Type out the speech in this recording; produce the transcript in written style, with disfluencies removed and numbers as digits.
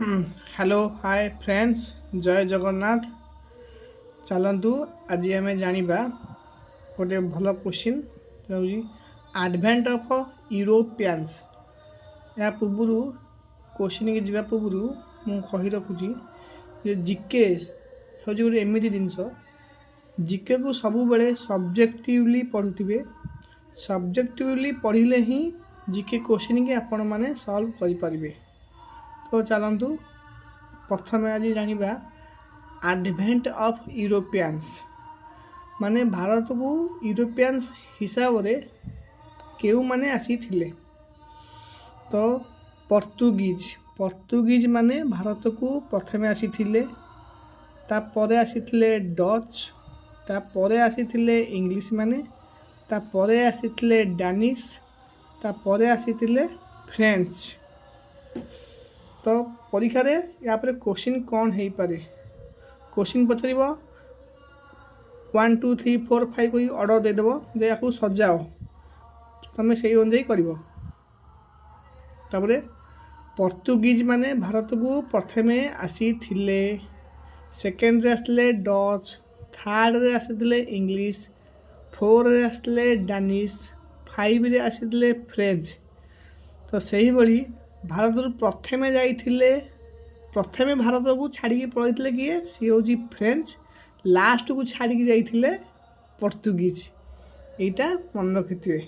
Hello hi friends जय जगन्नाथ। चलतु आज आम जाना गोटे भल क्वेश्चन एडवेंट ऑफ यूरोपियंस। या पूर्व क्वेश्चन की जावा पूर्व मु कही रखुची जीके हूँ गोटे एमती जिनस जीके को सब बड़े सब्जेक्टिवली पढ़ुवे। सब्जेक्टिवली पढ़ले ही जीके क्वेश्चन की आपण मैंने सॉल्व करें। तो चलतु प्रथम आज जाना एडवेंट ऑफ यूरोपियंस माने भारत को यूरोपियंस हिसाब से केउ माने आसी थिले। तो पर्तुगीज माने भारत को प्रथम आसी थिले, तापरे आसी थिले डच, तापरे आसी थिले इंग्लिश माने, तापरे आसी थिले डानिश, तापरे आसी थिले फ्रेंच। तो परीक्षा रे या पर क्वेश्चन कौन है पारे क्वेश्चन पचार 1 2 3 4 5 कोई ऑर्डर देदेव जे या सजाओ तुम से अनुजाई कर। तापरे पर्तुगीज माने भारत को प्रथम आसी थिले, सेकेंड रे आसले डच, थर्ड रे आसी इंग्लिश, फोर रे आसले डानिश, 5 रे आसी फ्रेंच। तो सही भली भारत प्रथम जाइए प्रथम भारत को छाड़ी पड़े किए सी हूँ फ्रेंच, लास्ट को छाड़ी जाइए पर्तुगीज। यहाँ मन रखिथे।